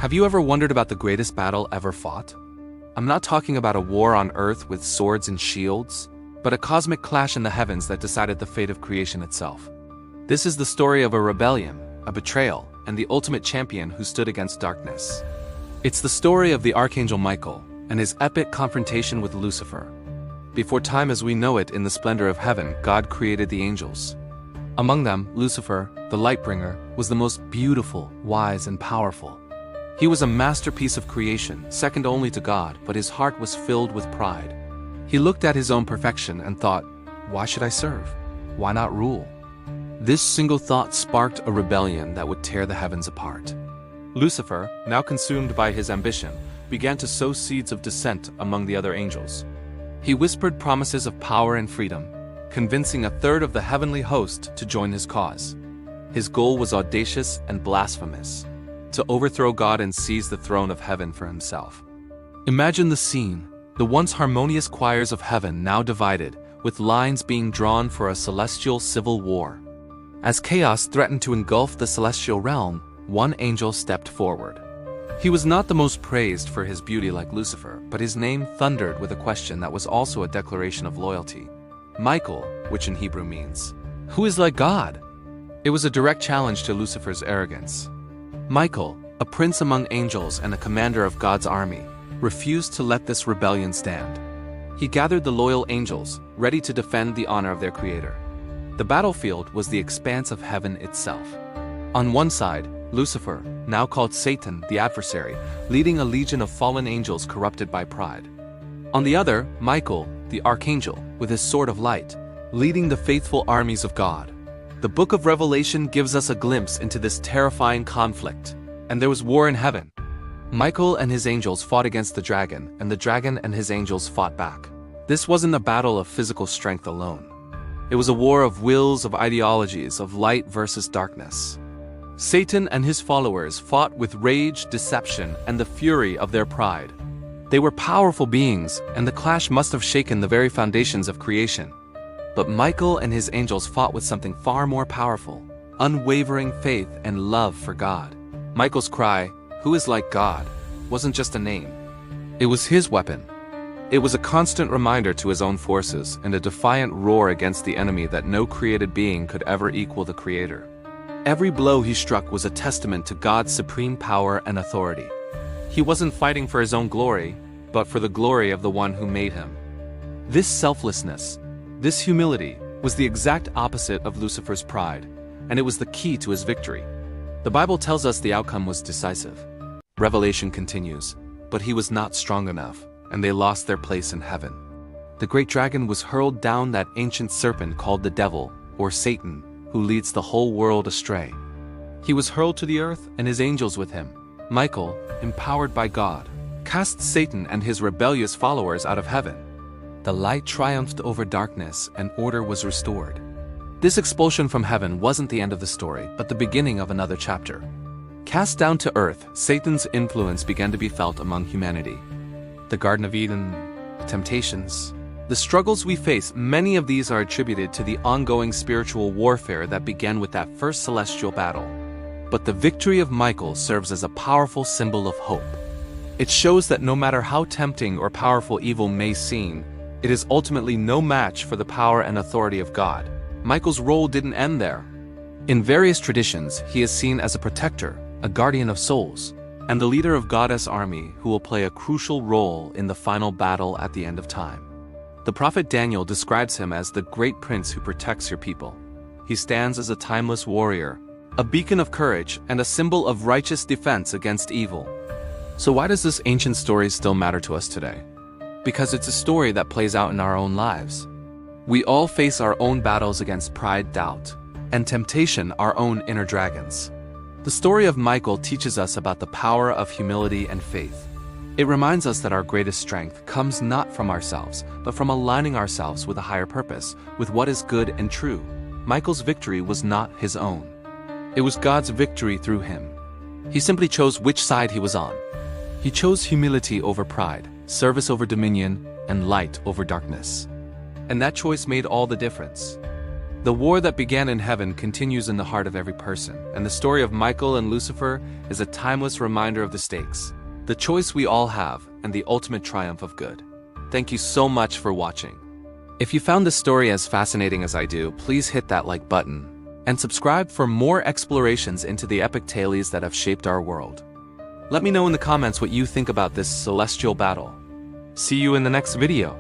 Have you ever wondered about the greatest battle ever fought? I'm not talking about a war on Earth with swords and shields, but a cosmic clash in the heavens that decided the fate of creation itself. This is the story of a rebellion, a betrayal, and the ultimate champion who stood against darkness. It's the story of the Archangel Michael and his epic confrontation with Lucifer. Before time as we know it in the splendor of heaven, God created the angels. Among them, Lucifer, the light-bringer, was the most beautiful, wise, and powerful. He was a masterpiece of creation, second only to God, but his heart was filled with pride. He looked at his own perfection and thought, why should I serve? Why not rule? This single thought sparked a rebellion that would tear the heavens apart. Lucifer, now consumed by his ambition, began to sow seeds of dissent among the other angels. He whispered promises of power and freedom, convincing a third of the heavenly host to join his cause. His goal was audacious and blasphemous: to overthrow God and seize the throne of heaven for himself. Imagine the scene, the once harmonious choirs of heaven now divided, with lines being drawn for a celestial civil war. As chaos threatened to engulf the celestial realm, one angel stepped forward. He was not the most praised for his beauty like Lucifer, but his name thundered with a question that was also a declaration of loyalty. Michael, which in Hebrew means, "Who is like God?" It was a direct challenge to Lucifer's arrogance. Michael, a prince among angels and a commander of God's army, refused to let this rebellion stand. He gathered the loyal angels, ready to defend the honor of their creator. The battlefield was the expanse of heaven itself. On one side, Lucifer, now called Satan, the adversary, leading a legion of fallen angels corrupted by pride. On the other, Michael, the Archangel, with his sword of light, leading the faithful armies of God. The book of Revelation gives us a glimpse into this terrifying conflict. And there was war in heaven. Michael and his angels fought against the dragon, and the dragon and his angels fought back. This wasn't a battle of physical strength alone. It was a war of wills, of ideologies, of light versus darkness. Satan and his followers fought with rage, deception, and the fury of their pride. They were powerful beings, and the clash must have shaken the very foundations of creation. But Michael and his angels fought with something far more powerful: unwavering faith and love for God. Michael's cry, "Who is like God?" wasn't just a name. It was his weapon. It was a constant reminder to his own forces and a defiant roar against the enemy that no created being could ever equal the Creator. Every blow he struck was a testament to God's supreme power and authority. He wasn't fighting for his own glory, but for the glory of the one who made him. This selflessness, this humility, was the exact opposite of Lucifer's pride, and it was the key to his victory. The Bible tells us the outcome was decisive. Revelation continues, but he was not strong enough, and they lost their place in heaven. The great dragon was hurled down, that ancient serpent called the devil, or Satan, who leads the whole world astray. He was hurled to the earth, and his angels with him. Michael, empowered by God, cast Satan and his rebellious followers out of heaven. The light triumphed over darkness, and order was restored. This expulsion from heaven wasn't the end of the story, but the beginning of another chapter. Cast down to earth, Satan's influence began to be felt among humanity. The Garden of Eden, temptations, the struggles we face, many of these are attributed to the ongoing spiritual warfare that began with that first celestial battle. But the victory of Michael serves as a powerful symbol of hope. It shows that no matter how tempting or powerful evil may seem, it is ultimately no match for the power and authority of God. Michael's role didn't end there. In various traditions, he is seen as a protector, a guardian of souls, and the leader of God's army who will play a crucial role in the final battle at the end of time. The prophet Daniel describes him as the great prince who protects your people. He stands as a timeless warrior, a beacon of courage, and a symbol of righteous defense against evil. So why does this ancient story still matter to us today? Because it's a story that plays out in our own lives. We all face our own battles against pride, doubt, and temptation, our own inner dragons. The story of Michael teaches us about the power of humility and faith. It reminds us that our greatest strength comes not from ourselves, but from aligning ourselves with a higher purpose, with what is good and true. Michael's victory was not his own. It was God's victory through him. He simply chose which side he was on. He chose humility over pride, service over dominion, and light over darkness. And that choice made all the difference. The war that began in heaven continues in the heart of every person, and the story of Michael and Lucifer is a timeless reminder of the stakes, the choice we all have, and the ultimate triumph of good. Thank you so much for watching. If you found this story as fascinating as I do, please hit that like button and subscribe for more explorations into the epic tales that have shaped our world. Let me know in the comments what you think about this celestial battle. See you in the next video.